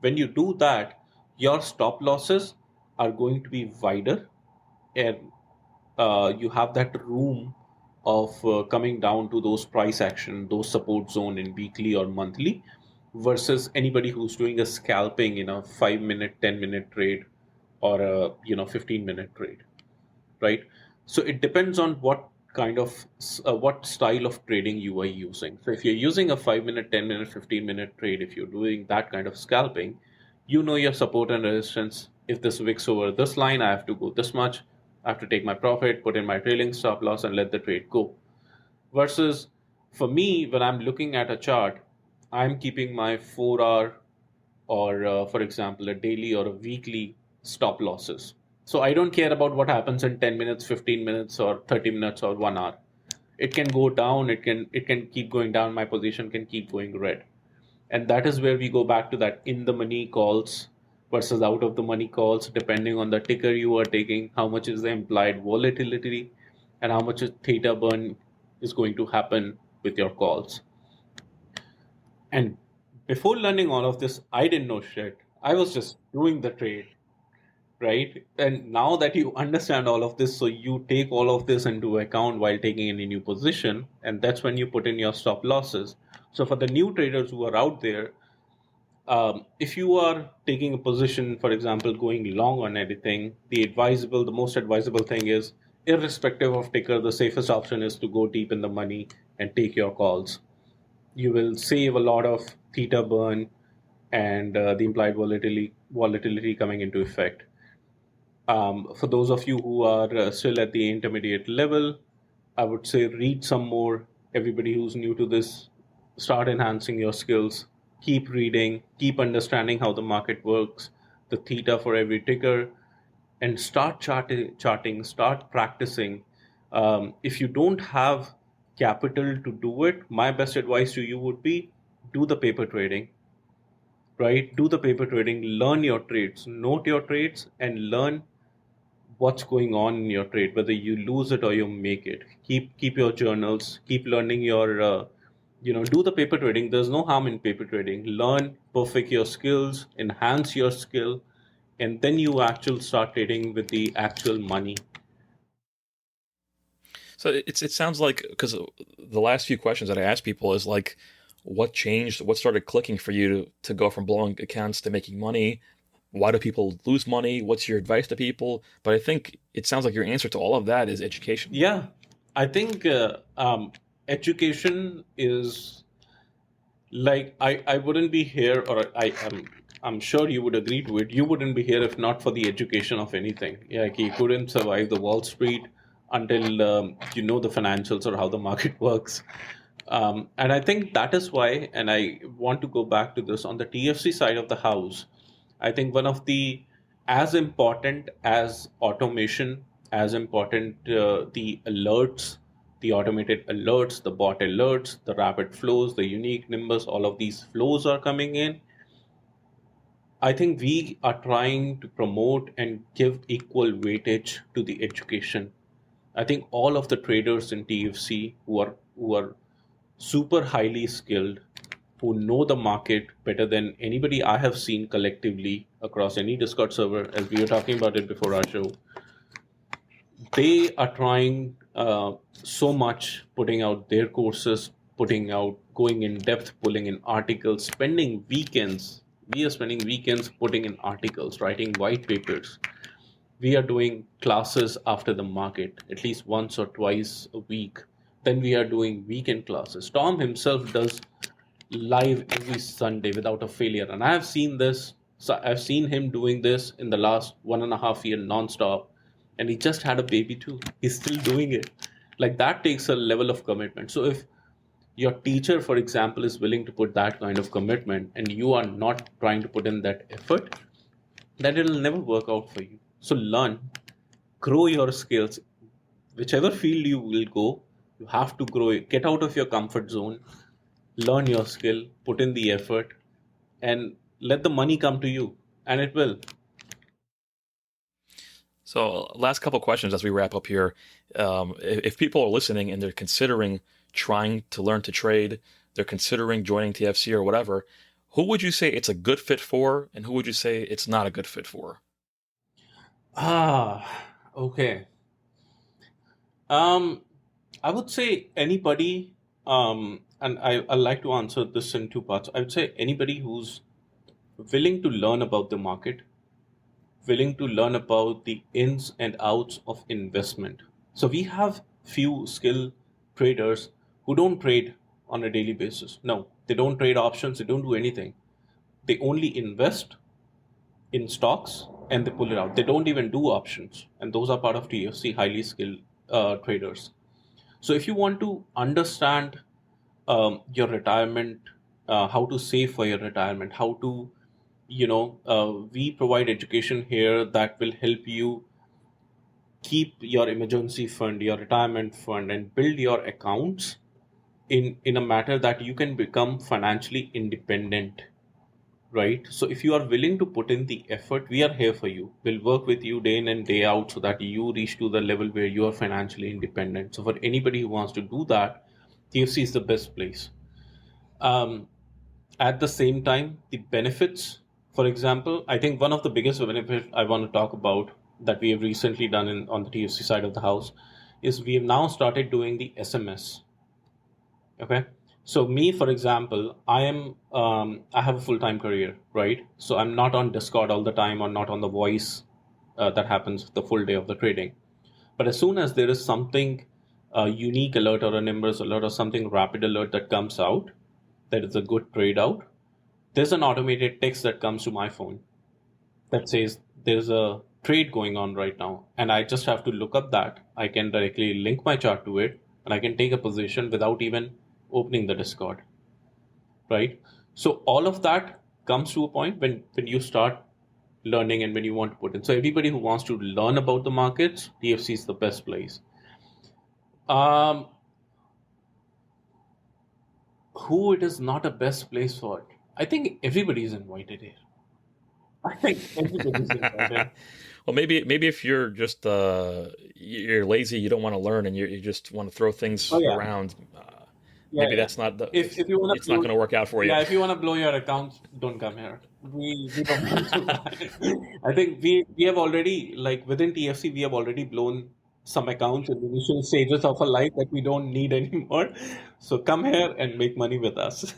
When you do that, your stop losses are going to be wider, and you have that room of coming down to those price action, those support zone in weekly or monthly, versus anybody who's doing a scalping in a 5 minute, 10 minute trade or a 15 minute trade, right? So it depends on what kind of what style of trading you are using. So if you're using a 5 minute, 10 minute, 15 minute trade, if you're doing that kind of scalping, you know your support and resistance. If this wicks over this line, I have to go this much. I have to take my profit, put in my trailing stop loss, and let the trade go. Versus for me, when I'm looking at a chart, I'm keeping my 4 hour or, for example, a daily or a weekly stop losses. So I don't care about what happens in 10 minutes, 15 minutes, or 30 minutes, or 1 hour. It can go down. It can keep going down. My position can keep going red, and that is where we go back to that in the money calls versus out of the money calls, depending on the ticker you are taking, how much is the implied volatility, and how much is theta burn is going to happen with your calls. And before learning all of this, I didn't know shit. I was just doing the trade, right? And now that you understand all of this, so you take all of this into account while taking any new position, and that's when you put in your stop losses. So for the new traders who are out there, if you are taking a position, for example, going long on anything, the most advisable thing is, irrespective of ticker, the safest option is to go deep in the money and take your calls. You will save a lot of theta burn and the implied volatility coming into effect. For those of you who are still at the intermediate level, I would say read some more. Everybody who's new to this, start enhancing your skills. Keep reading, keep understanding how the market works, the theta for every ticker, and start charting, start practicing. If you don't have capital to do it, my best advice to you would be do the paper trading, right? Do the paper trading, learn your trades, note your trades, and learn what's going on in your trade, whether you lose it or you make it. Keep your journals, keep learning your do the paper trading. There's no harm in paper trading. Learn, perfect your skills, enhance your skill, and then you actually start trading with the actual money. So it sounds like, because the last few questions that I asked people is like, what changed? What started clicking for you to go from blowing accounts to making money? Why do people lose money? What's your advice to people? But I think it sounds like your answer to all of that is education. Yeah, I think education is, like, I wouldn't be here, or I'm sure you would agree to it. You wouldn't be here if not for the education of anything. Yeah, like you couldn't survive the Wall Street until you know the financials or how the market works. And I think that is why, and I want to go back to this on the TFC side of the house. I think one of the, as important as automation, as important the alerts, the automated alerts, the bot alerts, the rapid flows, the unique nimbus, all of these flows are coming in. I think we are trying to promote and give equal weightage to the education. I think all of the traders in TFC who are super highly skilled, who know the market better than anybody I have seen collectively across any Discord server, as we were talking about it before our show, they are trying so much, putting out their courses, putting out, going in depth, pulling in articles, spending weekends. We are spending weekends putting in articles, writing white papers. We are doing classes after the market at least once or twice a week. Then we are doing weekend classes. Tom himself does live every Sunday without a failure. And I have seen this. So I've seen him doing this in the last 1.5 year nonstop. And he just had a baby too. He's still doing it. Like, that takes a level of commitment. So if your teacher, for example, is willing to put that kind of commitment and you are not trying to put in that effort, then it'll never work out for you. So learn, grow your skills. Whichever field you will go, you have to grow it. Get out of your comfort zone, learn your skill, put in the effort, and let the money come to you. And it will. So, last couple questions as we wrap up here. If people are listening and they're considering trying to learn to trade, they're considering joining TFC or whatever, who would you say it's a good fit for, and who would you say it's not a good fit for? Ah, okay. Um, I would say anybody, and I like to answer this in two parts. I would say anybody who's willing to learn about the market, willing to learn about the ins and outs of investment. So we have few skilled traders who don't trade on a daily basis. No, they don't trade options, they don't do anything. They only invest in stocks and they pull it out. They don't even do options. And those are part of TFC, highly skilled traders. So if you want to understand your retirement, how to save for your retirement, how to, we provide education here that will help you keep your emergency fund, your retirement fund, and build your accounts in a matter that you can become financially independent. right? So if you are willing to put in the effort, we are here for you. We'll work with you day in and day out so that you reach to the level where you are financially independent. So for anybody who wants to do that, TFC is the best place. Um, at the same time, the benefits, for example, I think one of the biggest benefits I want to talk about that we have recently done on the TFC side of the house is we have now started doing the SMS. Okay. So me, for example, I have a full-time career, right? So I'm not on Discord all the time or not on the voice that happens the full day of the trading. But as soon as there is something unique alert or a numbers alert or something rapid alert that comes out, that is a good trade out, there's an automated text that comes to my phone that says there's a trade going on right now. And I just have to look up that. I can directly link my chart to it and I can take a position without even opening the Discord, right? So all of that comes to a point when you start learning and when you want to put in. So everybody who wants to learn about the markets, TFC is the best place. Um, who it is not a best place for? I think everybody is invited here. I think everybody's invited. Well, maybe if you're just you're lazy, you don't want to learn, and you just want to throw things Oh yeah, around. yeah, Maybe yeah. that's not the. If you want It's to not blow, going to work out for you. yeah, if you want to blow your accounts, don't come here. We don't want to do that. I think we have already, like within TFC, we have already blown some accounts in the initial stages of our life that we don't need anymore. So come here and make money with us.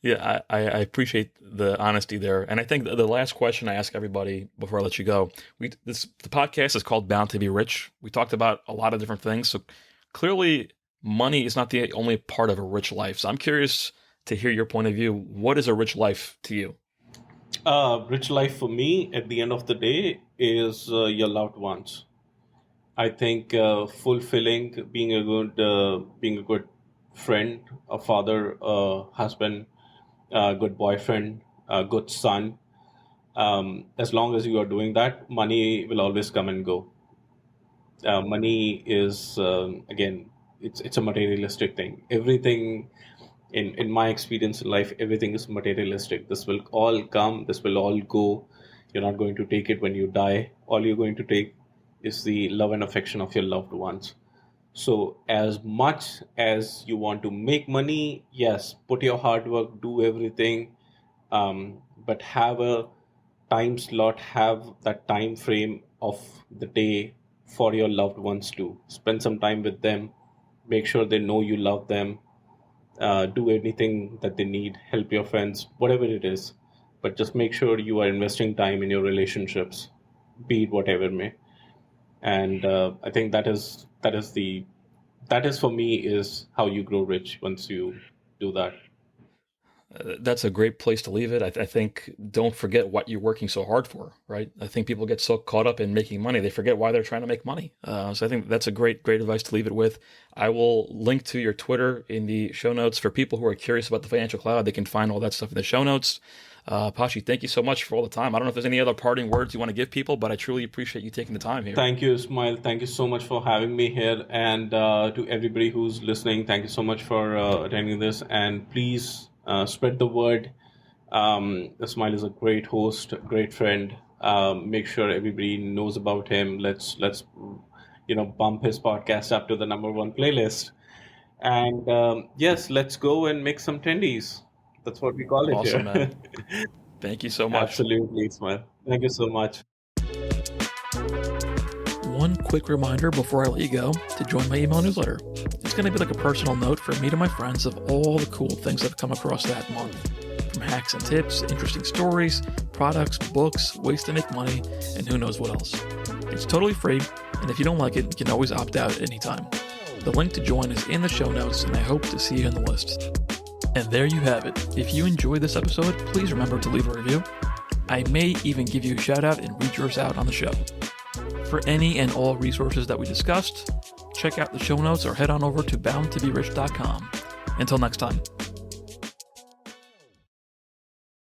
Yeah, I appreciate the honesty there, and I think the last question I ask everybody before I let you go, the podcast is called Bound to Be Rich. We talked about a lot of different things, so clearly money is not the only part of a rich life. So I'm curious to hear your point of view. What is a rich life to you? Rich life for me at the end of the day is your loved ones. I think fulfilling, being a good friend, a father, a husband, a good boyfriend, a good son. As long as you are doing that, money will always come and go. Money is again, it's a materialistic thing. Everything in my experience in life, everything is materialistic. This will all come, this will all go. You're not going to take it when you die. All you're going to take is the love and affection of your loved ones. So, as much as you want to make money, yes, put your hard work, do everything, but have a time slot, have that time frame of the day for your loved ones too. Spend some time with them, make sure they know you love them, do anything that they need, help your friends, whatever it is. But just make sure you are investing time in your relationships, be it whatever may. And I think that is for me is how you grow rich once you do that. That's a great place to leave it. I think don't forget what you're working so hard for, right? I think people get so caught up in making money, they forget why they're trying to make money. So I think that's a great advice to leave it with. I will link to your Twitter in the show notes for people who are curious about the financial cloud. They can find all that stuff in the show notes. Pashi, thank you so much for all the time. I don't know if there's any other parting words you want to give people, but I truly appreciate you taking the time here. Thank you, Ismail. Thank you so much for having me here. And to everybody who's listening, thank you so much for attending this. And please spread the word. Ismail is a great host, a great friend. Make sure everybody knows about him. Let's bump his podcast up to the #1 playlist. And yes, let's go and make some tendies. That's what we call it Awesome, here. man. Thank you so much. Absolutely, Ismail. Thank you so much. One quick reminder before I let you go to join my email newsletter. It's going to be like a personal note for me to my friends of all the cool things I've come across that month. From hacks and tips, interesting stories, products, books, ways to make money, and who knows what else. It's totally free, and if you don't like it, you can always opt out at any time. The link to join is in the show notes, and I hope to see you on the list. And there you have it. If you enjoyed this episode, please remember to leave a review. I may even give you a shout out and read yours out on the show. For any and all resources that we discussed, check out the show notes or head on over to boundtoberich.com. Until next time.